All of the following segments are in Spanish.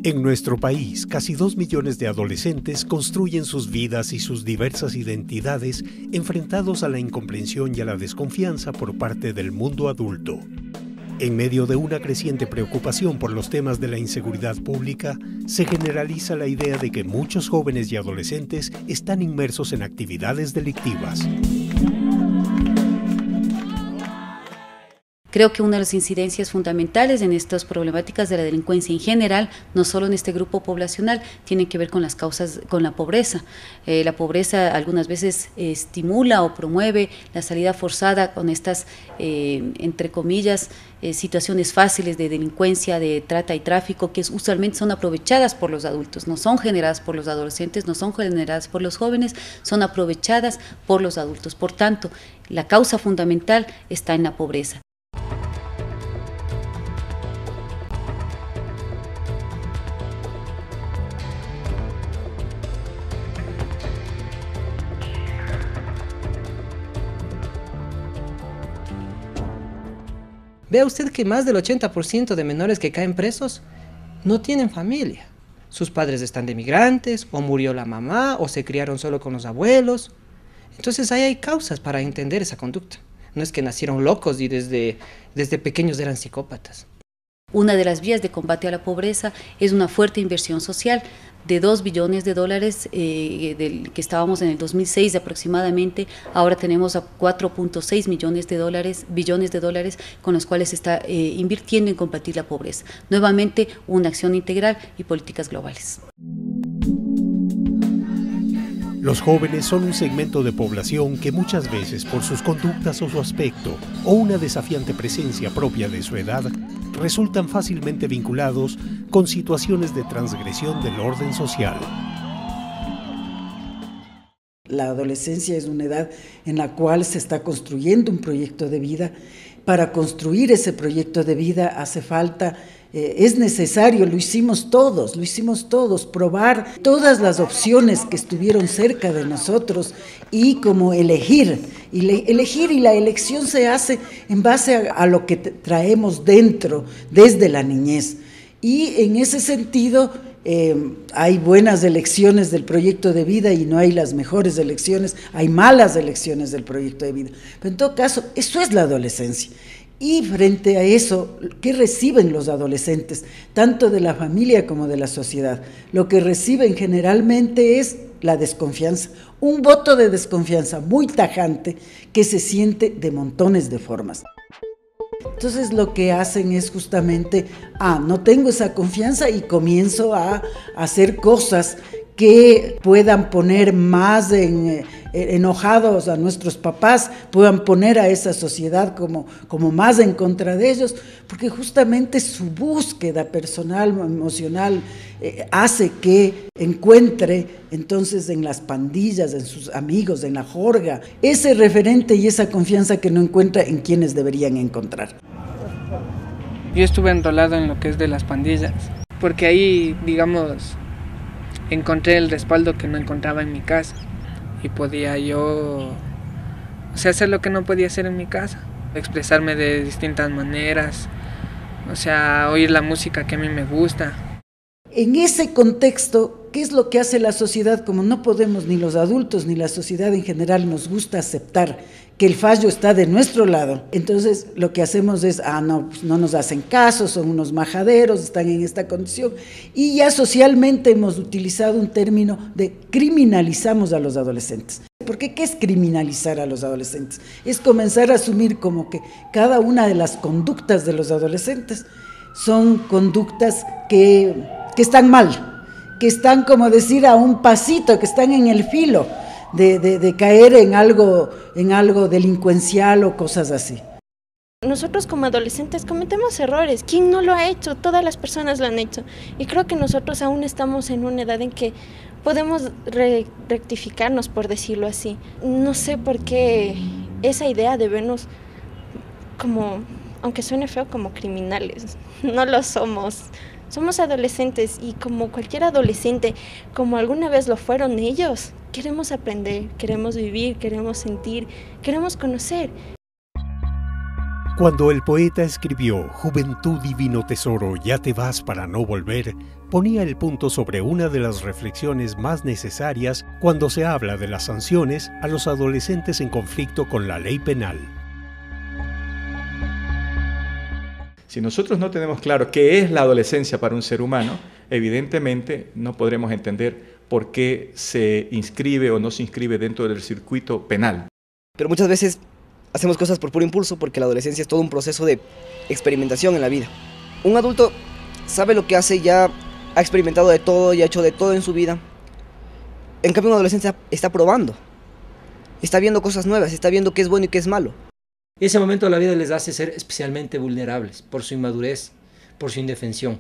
En nuestro país, casi 2 millones de adolescentes construyen sus vidas y sus diversas identidades enfrentados a la incomprensión y a la desconfianza por parte del mundo adulto. En medio de una creciente preocupación por los temas de la inseguridad pública, se generaliza la idea de que muchos jóvenes y adolescentes están inmersos en actividades delictivas. Creo que una de las incidencias fundamentales en estas problemáticas de la delincuencia en general, no solo en este grupo poblacional, tienen que ver con las causas, con la pobreza. La pobreza algunas veces estimula o promueve la salida forzada con estas, entre comillas, situaciones fáciles de delincuencia, de trata y tráfico, que usualmente son aprovechadas por los adultos, no son generadas por los adolescentes, no son generadas por los jóvenes, son aprovechadas por los adultos. Por tanto, la causa fundamental está en la pobreza. Vea usted que más del 80% de menores que caen presos no tienen familia. Sus padres están de migrantes, o murió la mamá, o se criaron solo con los abuelos. Entonces ahí hay causas para entender esa conducta. No es que nacieron locos y desde pequeños eran psicópatas. Una de las vías de combate a la pobreza es una fuerte inversión social de $2 billones, que estábamos en el 2006 aproximadamente, ahora tenemos a 4.6 billones de dólares con los cuales se está invirtiendo en combatir la pobreza. Nuevamente, una acción integral y políticas globales. Los jóvenes son un segmento de población que muchas veces, por sus conductas o su aspecto, o una desafiante presencia propia de su edad, resultan fácilmente vinculados con situaciones de transgresión del orden social. La adolescencia es una edad en la cual se está construyendo un proyecto de vida. Para construir ese proyecto de vida hace falta, es necesario, lo hicimos todos, probar todas las opciones que estuvieron cerca de nosotros y como elegir y la elección se hace en base a lo que traemos dentro desde la niñez. Y en ese sentido hay buenas elecciones del proyecto de vida y no hay las mejores elecciones, hay malas elecciones del proyecto de vida. Pero en todo caso, eso es la adolescencia. Y frente a eso, ¿qué reciben los adolescentes? Tanto de la familia como de la sociedad. Lo que reciben generalmente es la desconfianza, un voto de desconfianza muy tajante que se siente de montones de formas. Entonces lo que hacen es justamente, no tengo esa confianza y comienzo a hacer cosas que puedan poner más enojados a nuestros papás, puedan poner a esa sociedad como más en contra de ellos, porque justamente su búsqueda personal, emocional, hace que encuentre entonces en las pandillas, en sus amigos, en la jorga, ese referente y esa confianza que no encuentra en quienes deberían encontrar. Yo estuve enrolado en lo que es de las pandillas, porque ahí, digamos, encontré el respaldo que no encontraba en mi casa y podía yo, hacer lo que no podía hacer en mi casa, expresarme de distintas maneras, oír la música que a mí me gusta. En ese contexto, ¿qué es lo que hace la sociedad? Como no podemos, ni los adultos ni la sociedad en general nos gusta aceptar que el fallo está de nuestro lado, entonces lo que hacemos es, no nos hacen caso, son unos majaderos, están en esta condición, y ya socialmente hemos utilizado un término de criminalizamos a los adolescentes. Porque ¿qué es criminalizar a los adolescentes? Es comenzar a asumir como que cada una de las conductas de los adolescentes son conductas que están mal, que están, como decir, a un pasito, que están en el filo de caer en algo delincuencial o cosas así. Nosotros como adolescentes cometemos errores. ¿Quién no lo ha hecho? Todas las personas lo han hecho. Y creo que nosotros aún estamos en una edad en que podemos rectificarnos, por decirlo así. No sé por qué esa idea de vernos como, aunque suene feo, como criminales. No lo somos. Somos adolescentes y como cualquier adolescente, como alguna vez lo fueron ellos, queremos aprender, queremos vivir, queremos sentir, queremos conocer. Cuando el poeta escribió «Juventud divino tesoro, ya te vas para no volver», ponía el punto sobre una de las reflexiones más necesarias cuando se habla de las sanciones a los adolescentes en conflicto con la ley penal. Si nosotros no tenemos claro qué es la adolescencia para un ser humano, evidentemente no podremos entender por qué se inscribe o no se inscribe dentro del circuito penal. Pero muchas veces hacemos cosas por puro impulso porque la adolescencia es todo un proceso de experimentación en la vida. Un adulto sabe lo que hace, ya ha experimentado de todo y ha hecho de todo en su vida. En cambio, un adolescente está probando, está viendo cosas nuevas, está viendo qué es bueno y qué es malo. Ese momento de la vida les hace ser especialmente vulnerables por su inmadurez, por su indefensión.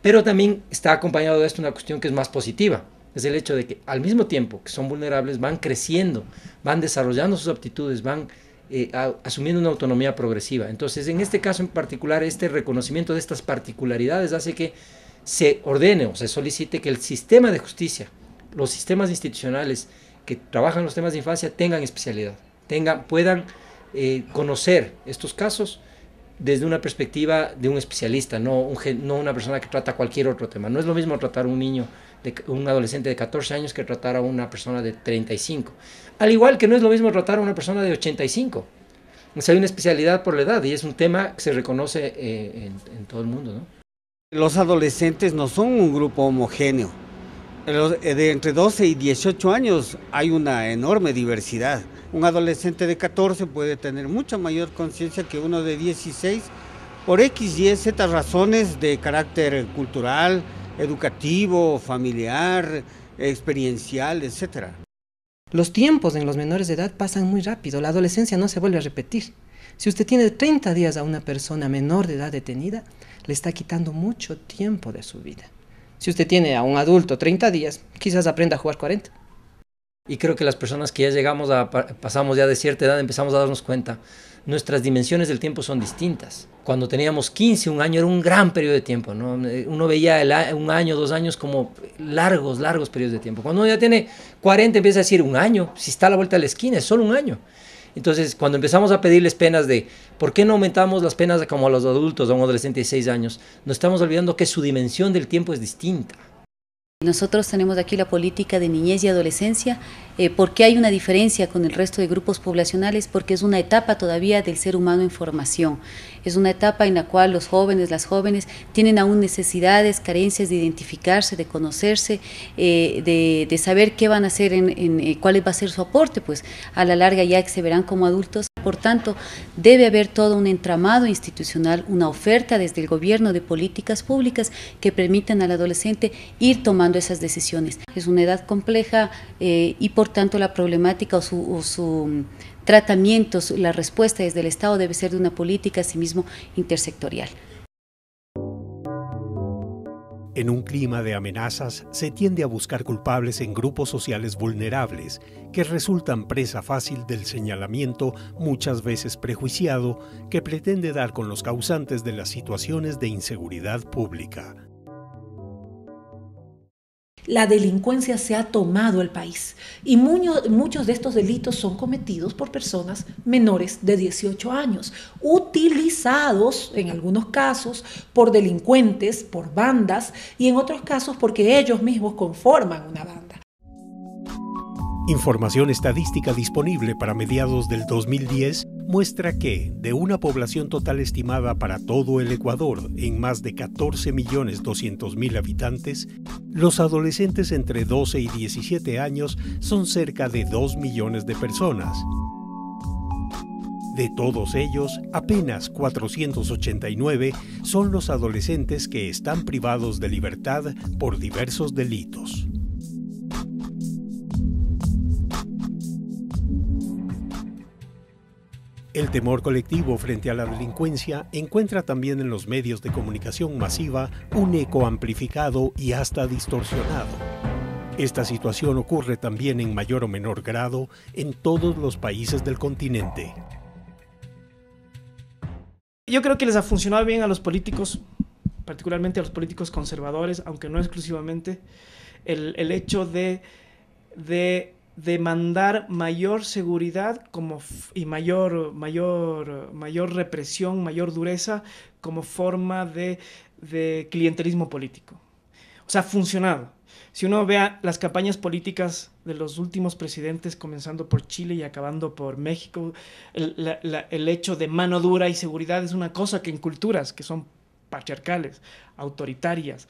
Pero también está acompañado de esto una cuestión que es más positiva. Es el hecho de que al mismo tiempo que son vulnerables van creciendo, van desarrollando sus aptitudes, van asumiendo una autonomía progresiva. Entonces, en este caso en particular, este reconocimiento de estas particularidades hace que se ordene o se solicite que el sistema de justicia, los sistemas institucionales que trabajan los temas de infancia tengan especialidad, puedan conocer estos casos desde una perspectiva de un especialista, no una persona que trata cualquier otro tema. No es lo mismo tratar a un adolescente de 14 años que tratar a una persona de 35. Al igual que no es lo mismo tratar a una persona de 85. O sea, hay una especialidad por la edad y es un tema que se reconoce en todo el mundo, ¿no? Los adolescentes no son un grupo homogéneo. De entre 12 y 18 años hay una enorme diversidad. Un adolescente de 14 puede tener mucha mayor conciencia que uno de 16 por X, Y, Z razones de carácter cultural, educativo, familiar, experiencial, etc. Los tiempos en los menores de edad pasan muy rápido, la adolescencia no se vuelve a repetir. Si usted tiene 30 días a una persona menor de edad detenida, le está quitando mucho tiempo de su vida. Si usted tiene a un adulto 30 días, quizás aprenda a jugar 40. Y creo que las personas que ya pasamos ya de cierta edad, empezamos a darnos cuenta, nuestras dimensiones del tiempo son distintas. Cuando teníamos 15, un año era un gran periodo de tiempo, ¿no? Uno veía un año, 2 años como largos periodos de tiempo. Cuando uno ya tiene 40 empieza a decir un año, si está a la vuelta de la esquina, es solo un año. Entonces, cuando empezamos a pedirles penas de ¿por qué no aumentamos las penas como a los adultos, a un adolescente de 6 años? Nos estamos olvidando que su dimensión del tiempo es distinta. Nosotros tenemos aquí la política de niñez y adolescencia. ¿Por qué hay una diferencia con el resto de grupos poblacionales? Porque es una etapa todavía del ser humano en formación. Es una etapa en la cual los jóvenes, las jóvenes, tienen aún necesidades, carencias de identificarse, de conocerse, de saber qué van a hacer, cuál va a ser su aporte, pues a la larga ya que se verán como adultos. Por tanto, debe haber todo un entramado institucional, una oferta desde el gobierno de políticas públicas que permitan al adolescente ir tomando esas decisiones. Es una edad compleja y por tanto la problemática o su tratamiento, la respuesta desde el Estado debe ser de una política asimismo intersectorial. En un clima de amenazas, se tiende a buscar culpables en grupos sociales vulnerables, que resultan presa fácil del señalamiento, muchas veces prejuiciado, que pretende dar con los causantes de las situaciones de inseguridad pública. La delincuencia se ha tomado el país y muchos de estos delitos son cometidos por personas menores de 18 años, utilizados en algunos casos por delincuentes, por bandas y en otros casos porque ellos mismos conforman una banda. Información estadística disponible para mediados del 2010 muestra que, de una población total estimada para todo el Ecuador en más de 14.200.000 habitantes, los adolescentes entre 12 y 17 años son cerca de 2 millones de personas. De todos ellos, apenas 489 son los adolescentes que están privados de libertad por diversos delitos. El temor colectivo frente a la delincuencia encuentra también en los medios de comunicación masiva un eco amplificado y hasta distorsionado. Esta situación ocurre también en mayor o menor grado en todos los países del continente. Yo creo que les ha funcionado bien a los políticos, particularmente a los políticos conservadores, aunque no exclusivamente, el hecho de demandar mayor seguridad y mayor represión, mayor dureza como forma de clientelismo político. O sea, ha funcionado. Si uno vea las campañas políticas de los últimos presidentes, comenzando por Chile y acabando por México, el hecho de mano dura y seguridad es una cosa que en culturas que son patriarcales, autoritarias,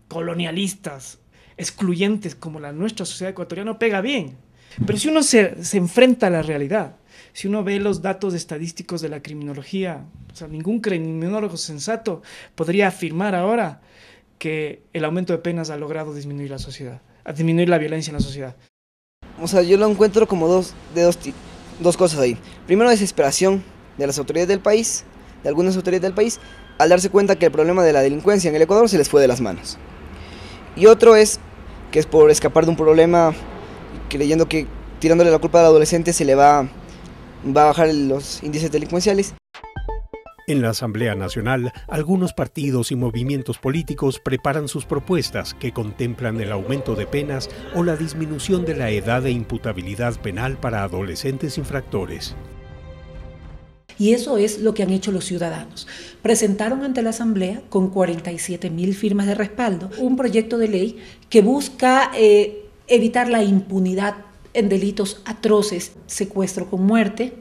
colonialistas, excluyentes como la nuestra sociedad ecuatoriana pega bien. Pero si uno se enfrenta a la realidad, si uno ve los datos estadísticos de la criminología, o sea, ningún criminólogo sensato podría afirmar ahora que el aumento de penas ha logrado disminuir la sociedad, a disminuir la violencia en la sociedad. O sea, yo lo encuentro como dos cosas ahí. Primero, desesperación de las autoridades del país, de algunas autoridades del país, al darse cuenta que el problema de la delincuencia en el Ecuador se les fue de las manos. Y otro es que es por escapar de un problema, creyendo que tirándole la culpa al adolescente se le va a bajar los índices delincuenciales. En la Asamblea Nacional, algunos partidos y movimientos políticos preparan sus propuestas que contemplan el aumento de penas o la disminución de la edad de imputabilidad penal para adolescentes infractores. Y eso es lo que han hecho los ciudadanos. Presentaron ante la Asamblea, con 47.000 firmas de respaldo, un proyecto de ley que busca evitar la impunidad en delitos atroces, secuestro con muerte,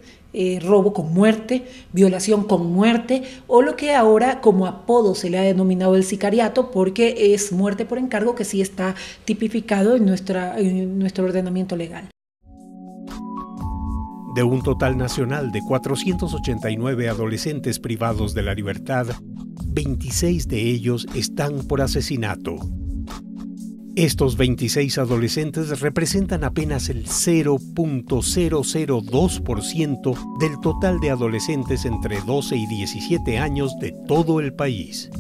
robo con muerte, violación con muerte, o lo que ahora como apodo se le ha denominado el sicariato, porque es muerte por encargo, que sí está tipificado en nuestro ordenamiento legal. De un total nacional de 489 adolescentes privados de la libertad, 26 de ellos están por asesinato. Estos 26 adolescentes representan apenas el 0.002% del total de adolescentes entre 12 y 17 años de todo el país.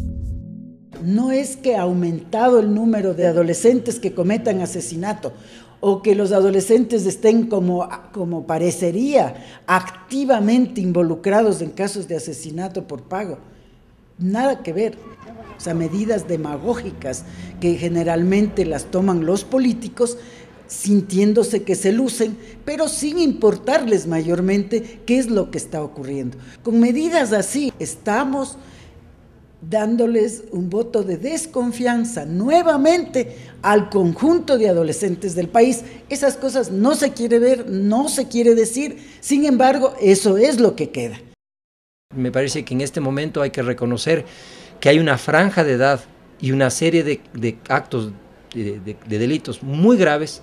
No es que ha aumentado el número de adolescentes que cometan asesinato o que los adolescentes estén como parecería activamente involucrados en casos de asesinato por pago. Nada que ver. O sea, medidas demagógicas que generalmente las toman los políticos sintiéndose que se lucen, pero sin importarles mayormente qué es lo que está ocurriendo. Con medidas así estamos dándoles un voto de desconfianza nuevamente al conjunto de adolescentes del país. Esas cosas no se quiere ver, no se quiere decir, sin embargo, eso es lo que queda. Me parece que en este momento hay que reconocer que hay una franja de edad y una serie de actos, de delitos muy graves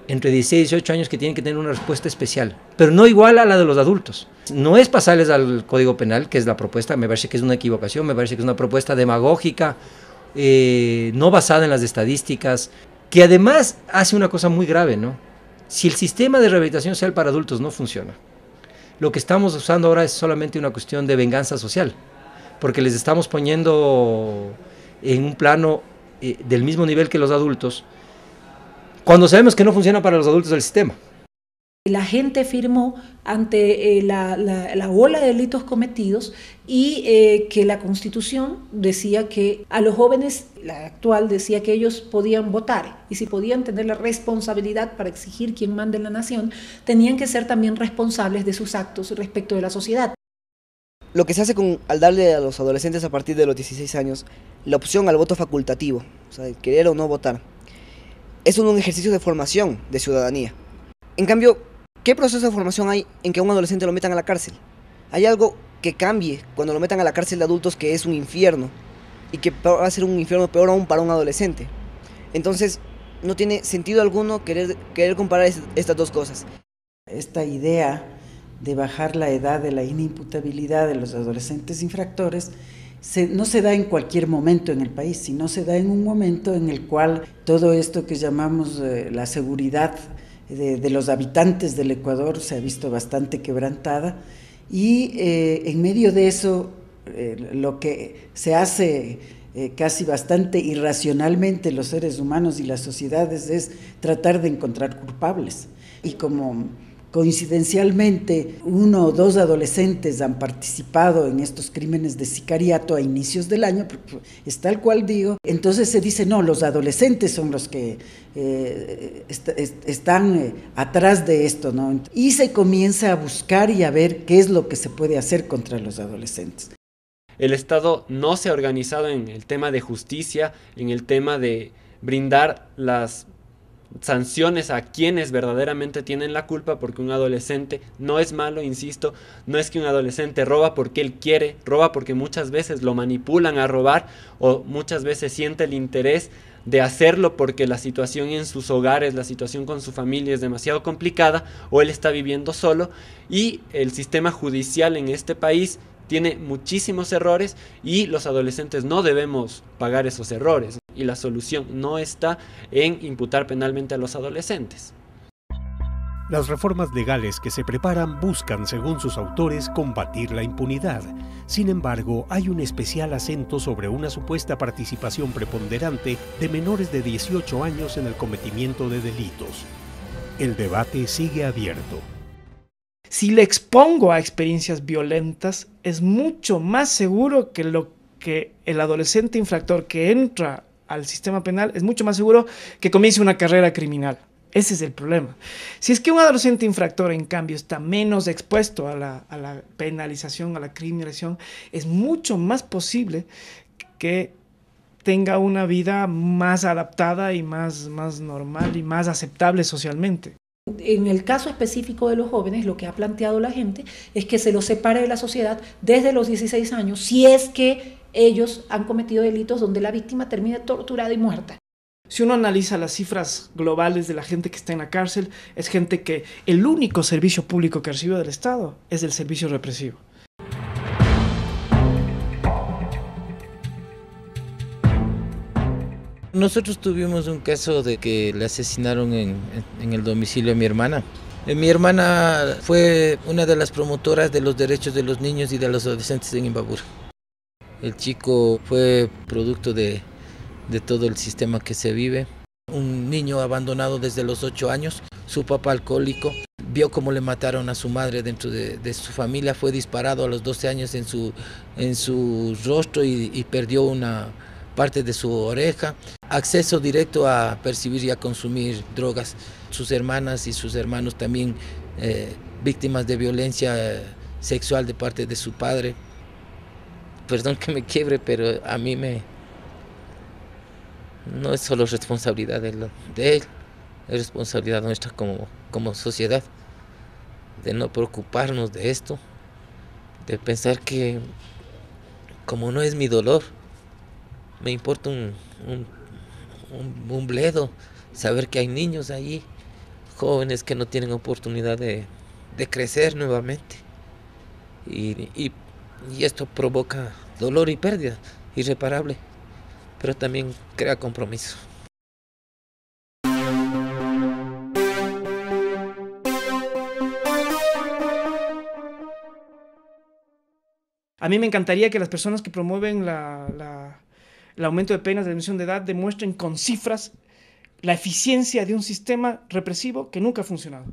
entre 16 y 18 años que tienen que tener una respuesta especial, pero no igual a la de los adultos. No es pasarles al Código Penal, que es la propuesta, me parece que es una equivocación, me parece que es una propuesta demagógica, no basada en las estadísticas, que además hace una cosa muy grave, ¿no? Si el sistema de rehabilitación social para adultos no funciona, lo que estamos usando ahora es solamente una cuestión de venganza social, porque les estamos poniendo en un plano del mismo nivel que los adultos, cuando sabemos que no funciona para los adultos el sistema. La gente firmó ante la ola de delitos cometidos y que la Constitución decía que a los jóvenes, la actual decía que ellos podían votar y si podían tener la responsabilidad para exigir quién mande en la nación, tenían que ser también responsables de sus actos respecto de la sociedad. Lo que se hace al darle a los adolescentes a partir de los 16 años la opción al voto facultativo, o sea, querer o no votar, es un ejercicio de formación de ciudadanía. En cambio, ¿qué proceso de formación hay en que a un adolescente lo metan a la cárcel? ¿Hay algo que cambie cuando lo metan a la cárcel de adultos que es un infierno y que va a ser un infierno peor aún para un adolescente? Entonces, no tiene sentido alguno querer comparar estas dos cosas. Esta idea de bajar la edad de la inimputabilidad de los adolescentes infractores no se da en cualquier momento en el país, sino se da en un momento en el cual todo esto que llamamos la seguridad de los habitantes del Ecuador se ha visto bastante quebrantada y en medio de eso lo que se hace casi bastante irracionalmente los seres humanos y las sociedades es tratar de encontrar culpables y como coincidencialmente 1 o 2 adolescentes han participado en estos crímenes de sicariato a inicios del año, es tal cual digo, entonces se dice, no, los adolescentes son los que están atrás de esto, ¿no? Y se comienza a buscar y a ver qué es lo que se puede hacer contra los adolescentes. El Estado no se ha organizado en el tema de justicia, en el tema de brindar las sanciones a quienes verdaderamente tienen la culpa, porque un adolescente no es malo, insisto, no es que un adolescente roba porque él quiere, roba porque muchas veces lo manipulan a robar o muchas veces siente el interés de hacerlo porque la situación en sus hogares, la situación con su familia es demasiado complicada o él está viviendo solo y el sistema judicial en este país tiene muchísimos errores y los adolescentes no debemos pagar esos errores y la solución no está en imputar penalmente a los adolescentes. Las reformas legales que se preparan buscan, según sus autores, combatir la impunidad. Sin embargo, hay un especial acento sobre una supuesta participación preponderante de menores de 18 años en el cometimiento de delitos. El debate sigue abierto. Si le expongo a experiencias violentas, es mucho más seguro que lo que el adolescente infractor que entra al sistema penal, es mucho más seguro que comience una carrera criminal. Ese es el problema. Si es que un adolescente infractor, en cambio, está menos expuesto a la penalización, a la criminalización, es mucho más posible que tenga una vida más adaptada y más normal y más aceptable socialmente. En el caso específico de los jóvenes, lo que ha planteado la gente es que se los separe de la sociedad desde los 16 años, si es que ellos han cometido delitos donde la víctima termine torturada y muerta. Si uno analiza las cifras globales de la gente que está en la cárcel, es gente que el único servicio público que recibe del Estado es el servicio represivo. Nosotros tuvimos un caso de que le asesinaron en el domicilio a mi hermana. Mi hermana fue una de las promotoras de los derechos de los niños y de los adolescentes en Imbabura. El chico fue producto de todo el sistema que se vive. Un niño abandonado desde los 8 años, su papá alcohólico, vio cómo le mataron a su madre dentro de su familia, fue disparado a los 12 años en su rostro y perdió una parte de su oreja, acceso directo a percibir y a consumir drogas. Sus hermanas y sus hermanos también víctimas de violencia sexual de parte de su padre. Perdón que me quiebre, pero a mí no es solo responsabilidad de él, es responsabilidad nuestra como sociedad, de no preocuparnos de esto, de pensar que como no es mi dolor, me importa un bledo saber que hay niños ahí, jóvenes que no tienen oportunidad de crecer nuevamente. Y esto provoca dolor y pérdida irreparable, pero también crea compromiso. A mí me encantaría que las personas que promueven el aumento de penas de disminución de edad demuestren con cifras la eficiencia de un sistema represivo que nunca ha funcionado.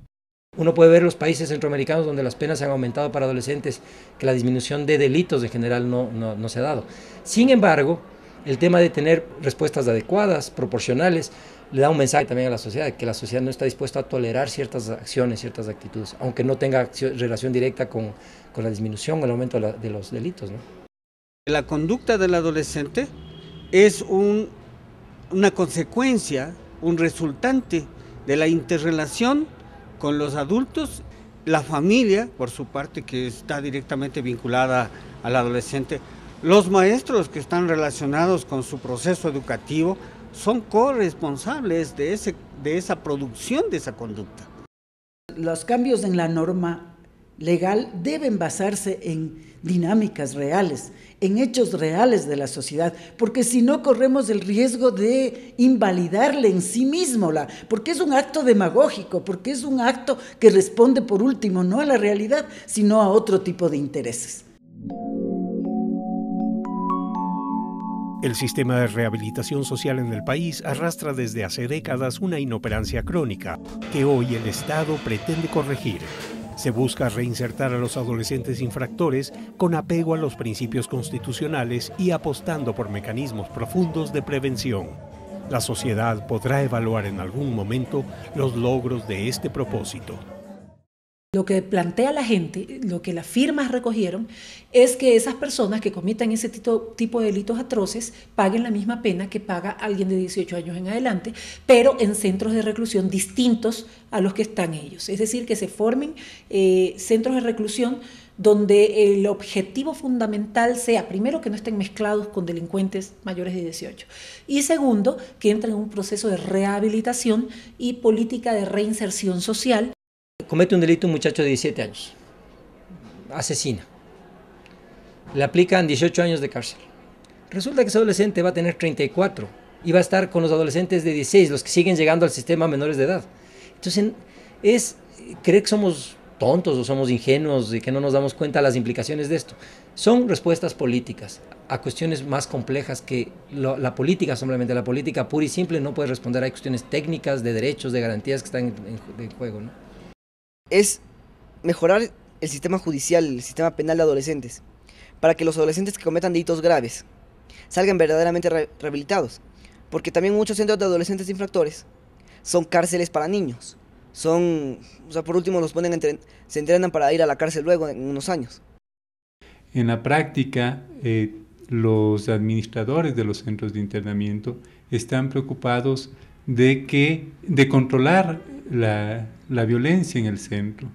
Uno puede ver los países centroamericanos donde las penas se han aumentado para adolescentes, que la disminución de delitos en general no se ha dado. Sin embargo, el tema de tener respuestas adecuadas, proporcionales, le da un mensaje también a la sociedad, que la sociedad no está dispuesta a tolerar ciertas acciones, ciertas actitudes, aunque no tenga relación directa con la disminución o el aumento de los delitos, ¿no? La conducta del adolescente es una consecuencia, un resultante de la interrelación con los adultos, la familia, por su parte, que está directamente vinculada al adolescente. Los maestros que están relacionados con su proceso educativo son corresponsables de esa producción de esa conducta. Los cambios en la norma legal deben basarse en dinámicas reales, en hechos reales de la sociedad, porque si no corremos el riesgo de invalidarle en sí mismo, porque es un acto demagógico, porque es un acto que responde por último no a la realidad, sino a otro tipo de intereses. El sistema de rehabilitación social en el país arrastra desde hace décadas una inoperancia crónica que hoy el Estado pretende corregir. Se busca reinsertar a los adolescentes infractores con apego a los principios constitucionales y apostando por mecanismos profundos de prevención. La sociedad podrá evaluar en algún momento los logros de este propósito. Lo que plantea la gente, lo que las firmas recogieron, es que esas personas que cometan ese tipo de delitos atroces paguen la misma pena que paga alguien de 18 años en adelante, pero en centros de reclusión distintos a los que están ellos. Es decir, que se formen centros de reclusión donde el objetivo fundamental sea, primero, que no estén mezclados con delincuentes mayores de 18, y segundo, que entren en un proceso de rehabilitación y política de reinserción social. Comete un delito un muchacho de 17 años, asesina, le aplican 18 años de cárcel. Resulta que ese adolescente va a tener 34 y va a estar con los adolescentes de 16, los que siguen llegando al sistema menores de edad. Entonces, ¿cree que somos tontos o somos ingenuos y que no nos damos cuenta de las implicaciones de esto? Son respuestas políticas a cuestiones más complejas que la política, solamente la política pura y simple no puede responder. Hay cuestiones técnicas, de derechos, de garantías que están en juego, ¿no? Es mejorar el sistema judicial, el sistema penal de adolescentes, para que los adolescentes que cometan delitos graves salgan verdaderamente rehabilitados, porque también muchos centros de adolescentes infractores son cárceles para niños, por último los ponen se entrenan para ir a la cárcel luego en unos años. En la práctica, los administradores de los centros de internamiento están preocupados de controlar la violencia en el centro,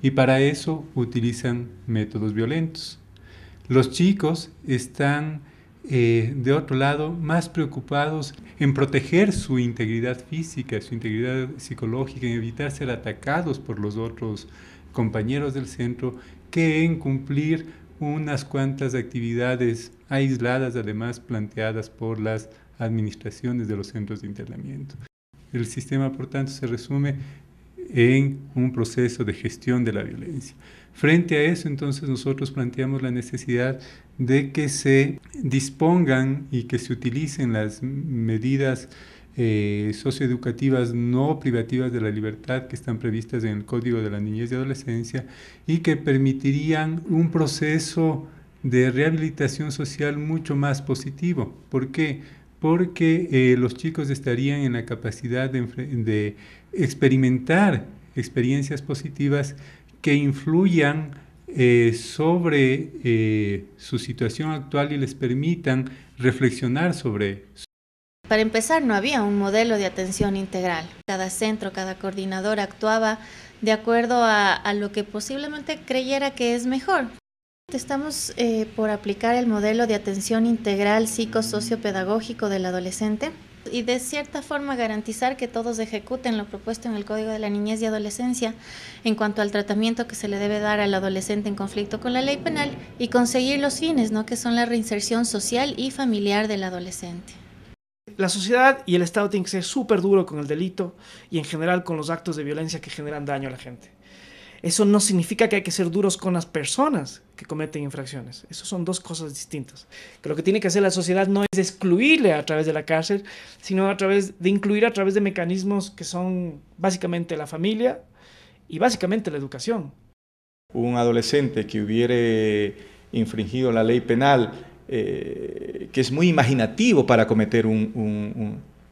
y para eso utilizan métodos violentos. Los chicos están, de otro lado, más preocupados en proteger su integridad física, su integridad psicológica, en evitar ser atacados por los otros compañeros del centro, que en cumplir unas cuantas actividades aisladas, además planteadas por las administraciones de los centros de internamiento. El sistema, por tanto, se resume en un proceso de gestión de la violencia. Frente a eso, entonces, nosotros planteamos la necesidad de que se dispongan y que se utilicen las medidas socioeducativas no privativas de la libertad que están previstas en el Código de la Niñez y Adolescencia y que permitirían un proceso de rehabilitación social mucho más positivo. ¿Por qué? Porque los chicos estarían en la capacidad de experimentar experiencias positivas que influyan sobre su situación actual y les permitan reflexionar sobre eso. Para empezar, no había un modelo de atención integral. Cada centro, cada coordinador actuaba de acuerdo a lo que posiblemente creyera que es mejor. Estamos por aplicar el modelo de atención integral psicosociopedagógico del adolescente y de cierta forma garantizar que todos ejecuten lo propuesto en el Código de la Niñez y Adolescencia en cuanto al tratamiento que se le debe dar al adolescente en conflicto con la ley penal y conseguir los fines, ¿no?, que son la reinserción social y familiar del adolescente. La sociedad y el Estado tienen que ser súper duro con el delito y en general con los actos de violencia que generan daño a la gente. Eso no significa que hay que ser duros con las personas que cometen infracciones. Eso son dos cosas distintas. Que lo que tiene que hacer la sociedad no es excluirle a través de la cárcel, sino a través de incluir a través de mecanismos que son básicamente la familia y básicamente la educación. Un adolescente que hubiere infringido la ley penal, que es muy imaginativo para cometer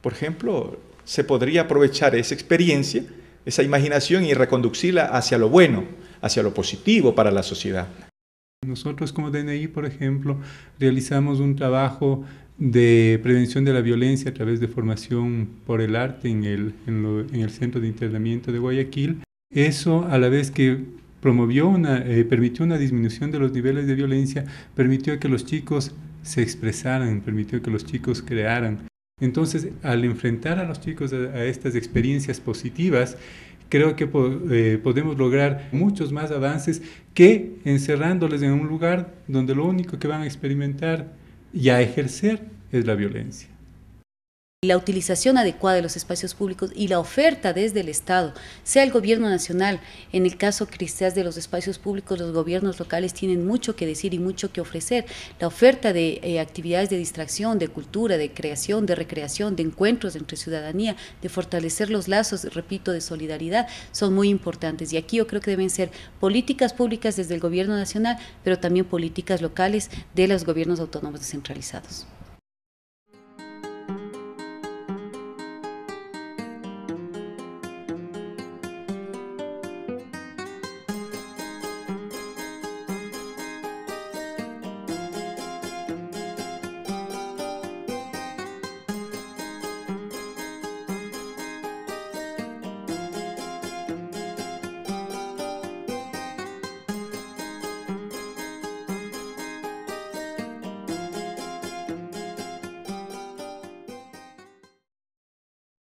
por ejemplo, se podría aprovechar esa experiencia, esa imaginación y reconducirla hacia lo bueno, hacia lo positivo para la sociedad. Nosotros como DNI, por ejemplo, realizamos un trabajo de prevención de la violencia a través de formación por el arte en el Centro de Internamiento de Guayaquil. Eso, a la vez que permitió una disminución de los niveles de violencia, permitió que los chicos se expresaran, permitió que los chicos crearan. Entonces, al enfrentar a los chicos a estas experiencias positivas, creo que podemos lograr muchos más avances que encerrándoles en un lugar donde lo único que van a experimentar y a ejercer es la violencia. La utilización adecuada de los espacios públicos y la oferta desde el Estado, sea el gobierno nacional, en el caso quizás de los espacios públicos, los gobiernos locales tienen mucho que decir y mucho que ofrecer. La oferta de actividades de distracción, de cultura, de creación, de recreación, de encuentros entre ciudadanía, de fortalecer los lazos, repito, de solidaridad, son muy importantes. Y aquí yo creo que deben ser políticas públicas desde el gobierno nacional, pero también políticas locales de los gobiernos autónomos descentralizados.